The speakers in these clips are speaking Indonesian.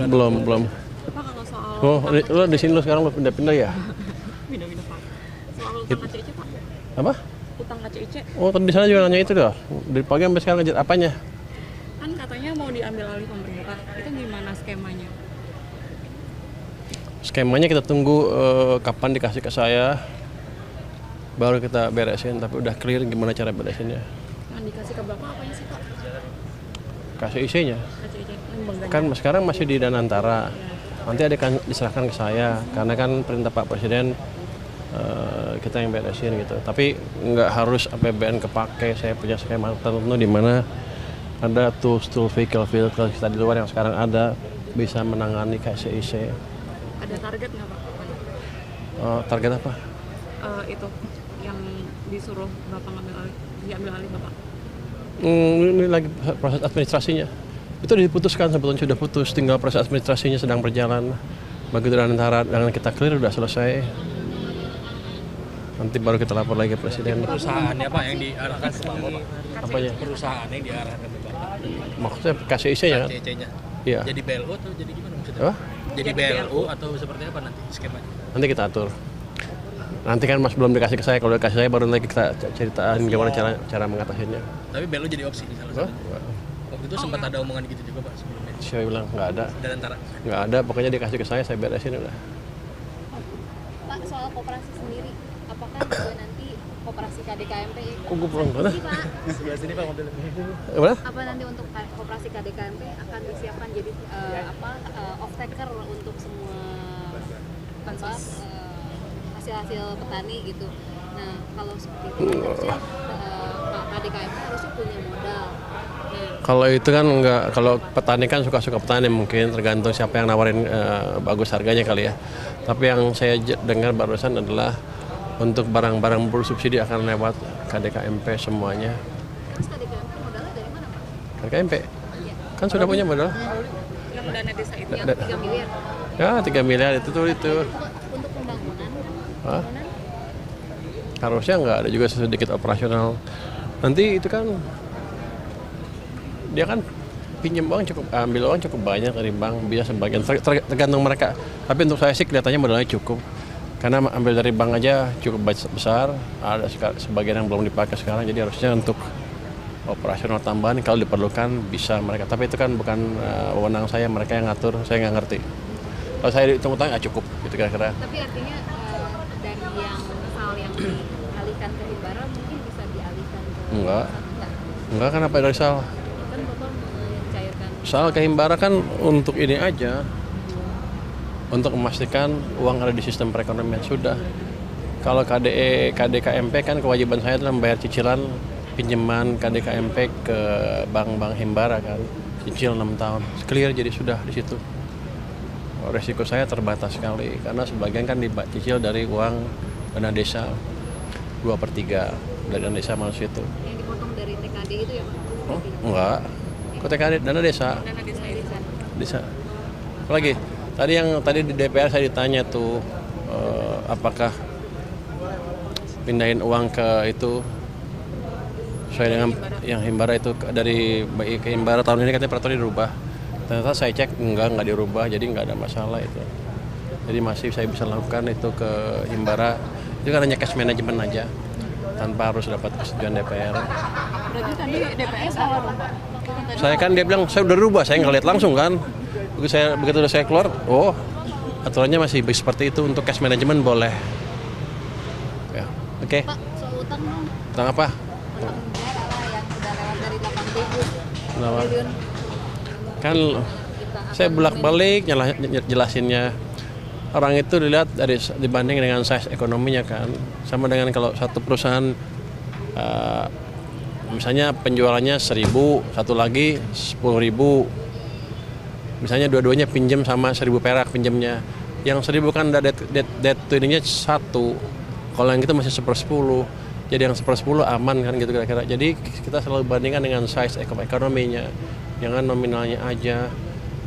Belum. Pak, kalau soal Oh, lo di sini lo sekarang lo pindah-pindah ya? pindah-pindah Pak. Soal utang KCIC Pak. Apa? Utang KCIC Oh, tadi di sana juga nanya itu dah. Dari pagi sampai sekarang ngejar apanya? kan katanya mau diambil alih pemerintah. Itu gimana skemanya? Skemanya kita tunggu kapan dikasih ke saya. Baru kita beresin, tapi udah clear gimana cara beresinnya. Yang dikasih ke Bapak apanya sih Pak? Kasih isinya. KCIC lembaga. Kan sekarang masih di Danantara. Nanti akan diserahkan ke saya karena kan perintah Pak Presiden kita yang beresin gitu. Tapi nggak harus APBN kepake. Saya punya skema tertentu di mana ada tools vehicle kita di luar yang sekarang ada bisa menangani KCIC. Ada target nggak Pak? Target apa? Itu yang disuruh Bapak diambil alih Bapak. Ini lagi proses administrasinya. Itu diputuskan, sebetulnya sudah putus, tinggal proses administrasinya sedang berjalan. Begitu antara dengan kita clear udah selesai. Nanti baru kita lapor lagi ke Presiden. Perusahaannya Pak yang diarahkan ke Bapak. Apanya? Perusahaan yang diarahkan ke Bapak. Maksudnya KCIC-nya kan? KCIC-nya. Iya. Jadi BLU atau jadi gimana maksudnya? Apa? Jadi BLU atau seperti apa nanti skemanya? Nanti kita atur. Nanti kan Mas belum dikasih ke saya, kalau dikasih saya baru lagi kita ceritain gimana cara mengatasinya. Tapi BLU jadi opsi di salah satu. Waktu itu sempat ada omongan gitu juga Pak sebelumnya. Saya bilang nggak ada. Dan antara Nggak ada, pokoknya dikasih ke saya beresin udah. Pak, soal koperasi sendiri, apakah juga nanti koperasi KDKMP Kok gue pulang mana? Pak, sebelah sini Pak modelnya. Apa? apa nanti untuk koperasi KDKMP akan disiapkan jadi off taker untuk semua hasil-hasil petani gitu. Nah, kalau seperti itu kan harusnya KDKMP harusnya punya modal. Nah, Kalau itu kan enggak, kalau petani kan suka-suka petani mungkin tergantung siapa yang nawarin bagus harganya kali ya. Tapi yang saya dengar barusan adalah untuk barang-barang bersubsidi akan lewat KDKMP semuanya. terus KDKMP modalnya dari mana Pak? KDKMP kan sudah punya modal. Yang dana desa itu Yang 3 miliar. Ya 3 miliar itu. Untuk pembangunan Hah? Harusnya nggak ada juga sedikit operasional. Nanti itu kan dia kan pinjam uang ambil uang cukup banyak dari bank, bisa sebagian tergantung mereka. Tapi untuk saya sih kelihatannya modalnya cukup. Karena ambil dari bank aja cukup besar, ada sebagian yang belum dipakai sekarang, jadi harusnya untuk operasional tambahan kalau diperlukan bisa mereka. Tapi itu kan bukan wewenang saya, mereka yang ngatur, saya nggak ngerti. Kalau saya hitung-hitung nggak cukup, gitu kira-kira. Tapi artinya dari yang misal yang dialihkan ke Himbara mungkin bisa dialihkan ke Enggak kan apa dari Sal? kan Bapak mencairkan Sal ke Himbara kan untuk ini aja, untuk memastikan uang ada di sistem perekonomian sudah. Kalau KDKMP kan kewajiban saya adalah membayar cicilan pinjaman KDKMP ke bank-bank Himbara kan, cicil 6 tahun, clear jadi sudah di situ. Resiko saya terbatas sekali karena sebagian kan dicicil dari uang dana desa 2/3 dari dana desa masuk itu. yang dipotong dari TKD itu ya Pak? Oh, enggak. Kok TKD dana desa? Dana desa itu. Desa. Apalagi tadi di DPR saya ditanya tuh apakah pindahin uang ke itu sesuai dengan yang Himbara itu dari BI ke Himbara tahun ini katanya peraturan dirubah. Ternyata saya cek enggak dirubah, jadi enggak ada masalah itu. Jadi masih saya bisa lakukan itu ke Himbara. Itu kan hanya cash management aja, tanpa harus dapat persetujuan DPR. Berarti tadi DPR salah dong Pak. Saya kan dia bilang saya udah rubah, saya nggak lihat langsung kan. Begitu udah saya keluar, oh aturannya masih seperti itu untuk cash management boleh. Ya, oke. Pak, soal utang dong, Tentang apa? utang negara lah yang udah lewat dari 8.000 Kenapa? triliun Kan kita saya bolak-balik jelasinnya. Orang itu dilihat dibanding dengan size ekonominya kan. Sama dengan kalau satu perusahaan misalnya penjualannya 1.000, satu lagi 10.000. Misalnya dua-duanya pinjam sama 1.000 perak pinjamnya. Yang 1.000 kan debt to ininya 1. Kalau yang itu masih 1/10. Jadi yang 1/10 aman kan gitu kira-kira. Jadi kita selalu bandingkan dengan size ekonominya. Jangan nominalnya aja.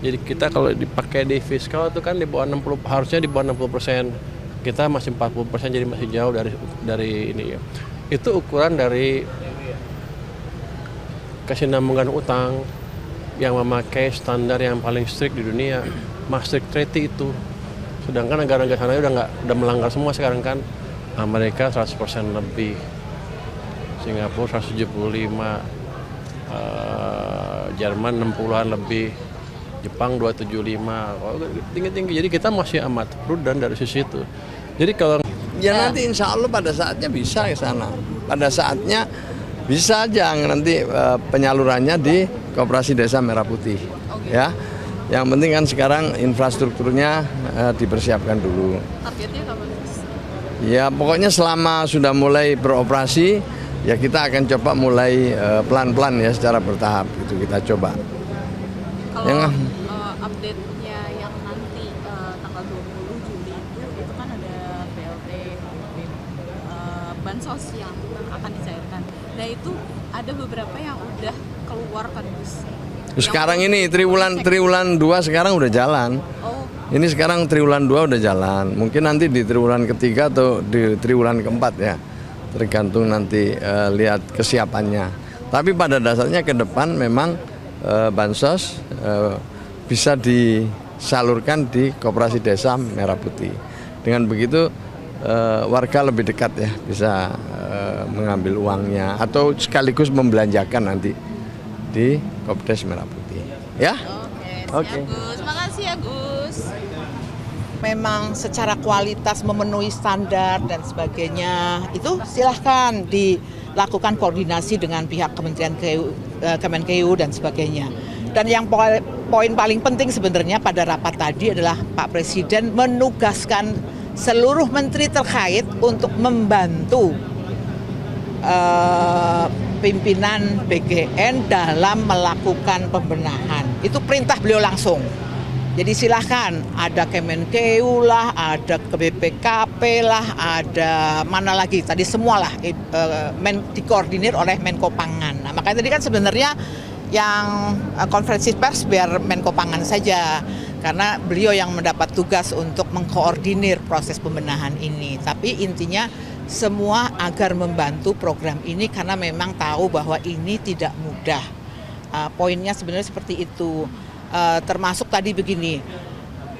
Jadi kita kalau dipakai di fiskal itu kan di bawah 60, harusnya di bawah 60%. Kita masih 40%, jadi masih jauh dari ini ya. Itu ukuran dari kesinambungan utang. yang memakai standar yang paling strict di dunia, Maastricht Treaty itu. Sedangkan negara-negara sana udah melanggar semua sekarang kan. Amerika 100% lebih, Singapura 175, Jerman 60-an lebih, Jepang 275, tinggi-tinggi. Jadi kita masih amat prudent dari sisi itu. Jadi kalau nanti insya Allah pada saatnya bisa ke sana. Pada saatnya bisa aja nanti penyalurannya di Koperasi Desa Merah Putih. Ya, yang penting kan sekarang infrastrukturnya dipersiapkan dulu. Targetnya kapan Mas? Ya pokoknya selama sudah mulai beroperasi, ya kita akan coba mulai pelan-pelan ya secara bertahap itu kita coba. Kalau update-nya yang nanti tanggal 20 Juli itu kan ada BLT, bansos yang akan dicairkan. Nah itu ada beberapa yang udah keluar kan Gus. Sekarang ini triwulan 2 sekarang udah jalan. Oh. Ini sekarang triwulan 2 udah jalan. Mungkin nanti di triwulan ketiga atau di triwulan keempat ya. Tergantung nanti lihat kesiapannya. Tapi pada dasarnya ke depan memang bansos bisa disalurkan di Koperasi Desa Merah Putih. Dengan begitu warga lebih dekat ya, bisa mengambil uangnya atau sekaligus membelanjakan nanti di Kopdes Merah Putih. Ya? Oke. Gus, makasih ya Gus. Memang secara kualitas memenuhi standar dan sebagainya itu silahkan dilakukan koordinasi dengan pihak Kementerian Kemenkeu dan sebagainya. Dan yang poin paling penting sebenarnya pada rapat tadi adalah Pak Presiden menugaskan seluruh menteri terkait untuk membantu pimpinan BGN dalam melakukan pembenahan. Itu perintah beliau langsung. Jadi silahkan, ada Kemenkeu lah, ada BPKP lah, ada mana lagi, tadi semualah dikoordinir oleh Menko Pangan. Nah, makanya tadi kan sebenarnya yang konferensi pers biar Menko Pangan saja, karena beliau yang mendapat tugas untuk mengkoordinir proses pembenahan ini. Tapi intinya semua agar membantu program ini karena memang tahu bahwa ini tidak mudah. Poinnya sebenarnya seperti itu. Termasuk tadi begini,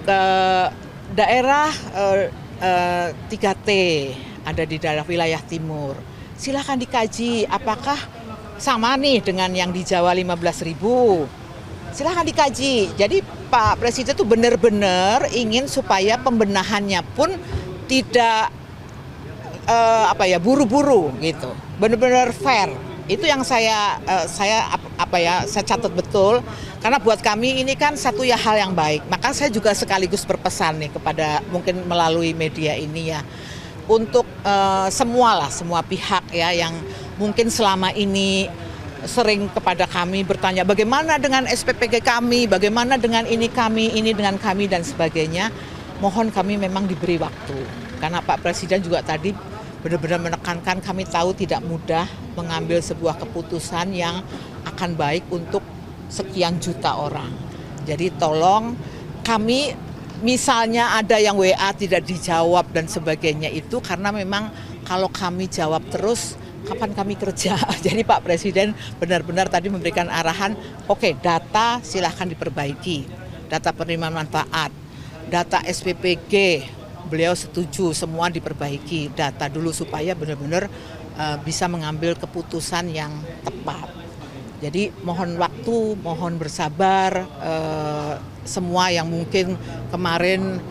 ke daerah 3T ada di daerah wilayah timur, silakan dikaji apakah sama nih dengan yang di Jawa 15.000, silakan dikaji. Jadi Pak Presiden itu benar-benar ingin supaya pembenahannya pun tidak buru-buru gitu, benar-benar fair. Itu yang saya catat betul, karena buat kami ini kan satu hal yang baik. Maka saya juga sekaligus berpesan nih kepada mungkin melalui media ini ya, untuk semua pihak ya yang mungkin selama ini sering kepada kami bertanya bagaimana dengan SPPG kami, bagaimana dengan ini dengan kami dan sebagainya. Mohon kami memang diberi waktu, karena Pak Presiden juga tadi benar-benar menekankan kami tahu tidak mudah mengambil sebuah keputusan yang akan baik untuk sekian juta orang. Jadi tolong kami, misalnya ada yang WA tidak dijawab dan sebagainya itu karena memang kalau kami jawab terus kapan kami kerja. Jadi Pak Presiden benar-benar tadi memberikan arahan, oke, data silahkan diperbaiki, data penerimaan manfaat, data SPPG, beliau setuju semua diperbaiki data dulu supaya benar-benar bisa mengambil keputusan yang tepat. Jadi mohon waktu, mohon bersabar, semua yang mungkin kemarin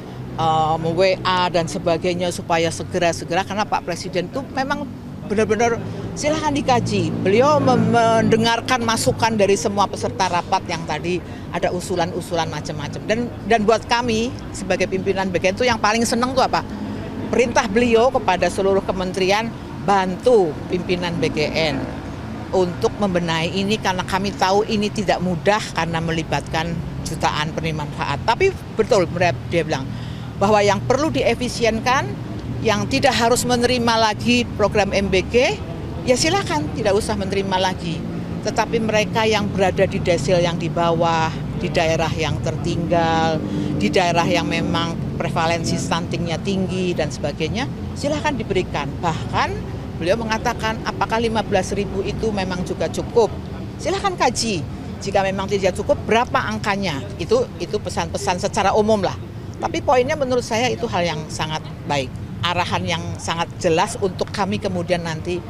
WA dan sebagainya supaya segera karena Pak Presiden itu memang benar-benar silahkan dikaji. Beliau mendengarkan masukan dari semua peserta rapat yang tadi ada usulan-usulan macam-macam. Dan buat kami sebagai pimpinan BGN itu yang paling senang tuh apa? Perintah beliau kepada seluruh kementerian bantu pimpinan BGN untuk membenahi ini karena kami tahu ini tidak mudah karena melibatkan jutaan penerima manfaat. Tapi betul dia bilang bahwa yang perlu diefisienkan, yang tidak harus menerima lagi program MBG, ya silakan tidak usah menerima lagi. Tetapi mereka yang berada di desil yang di bawah, di daerah yang tertinggal, di daerah yang memang prevalensi stuntingnya tinggi dan sebagainya, silakan diberikan. Bahkan beliau mengatakan apakah 15.000 itu memang juga cukup? Silakan kaji. Jika memang tidak cukup, berapa angkanya? Itu pesan-pesan secara umum lah. Tapi poinnya menurut saya itu hal yang sangat baik. Arahan yang sangat jelas untuk kami kemudian nanti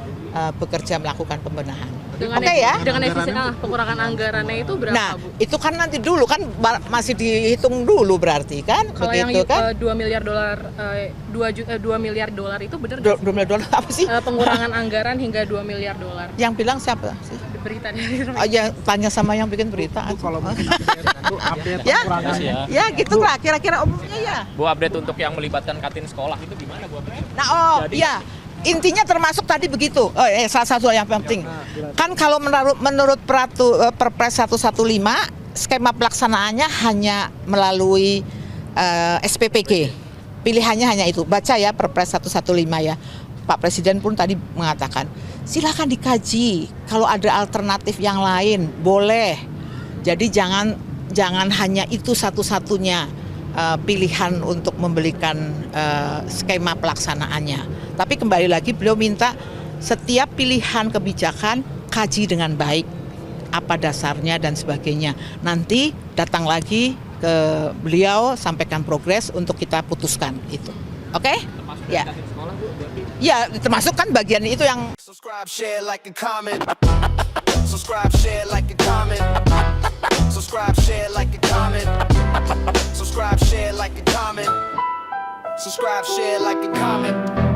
bekerja melakukan pembenahan. Oke ya? Dengan pengurangan anggarannya itu berapa, Nah, Bu? itu kan nanti dulu kan masih dihitung dulu berarti kan? Kalau begitu yang kan? 2 miliar dolar 2 miliar dolar itu benar nggak 2 miliar dolar apa sih? pengurangan anggaran hingga 2 miliar dolar. Yang bilang siapa sih? Berita dari Oh, ya, tanya sama yang bikin berita. Kalau mungkin update Ya, pengurangannya. ya gitulah kira-kira umumnya ya. Bu, update untuk yang melibatkan kantin sekolah itu gimana Bu? Nah, ya intinya termasuk tadi begitu. Salah satu yang penting. Kan kalau menurut Perpres 115, skema pelaksanaannya hanya melalui SPPG. Pilihannya hanya itu. Baca ya Perpres 115 ya. Pak Presiden pun tadi mengatakan, silakan dikaji. Kalau ada alternatif yang lain, boleh. Jadi jangan hanya itu satu-satunya pilihan untuk memberikan skema pelaksanaannya. Tapi kembali lagi beliau minta setiap pilihan kebijakan kaji dengan baik, apa dasarnya dan sebagainya. Nanti datang lagi ke beliau, sampaikan progres untuk kita putuskan itu. Oke? Ya. Ya, termasuk kan bagian itu yang Subscribe, share, like, and comment. Subscribe, share, like, and comment. Subscribe, share, like, and comment. Subscribe, share, like, and comment. Subscribe, share, like, and comment.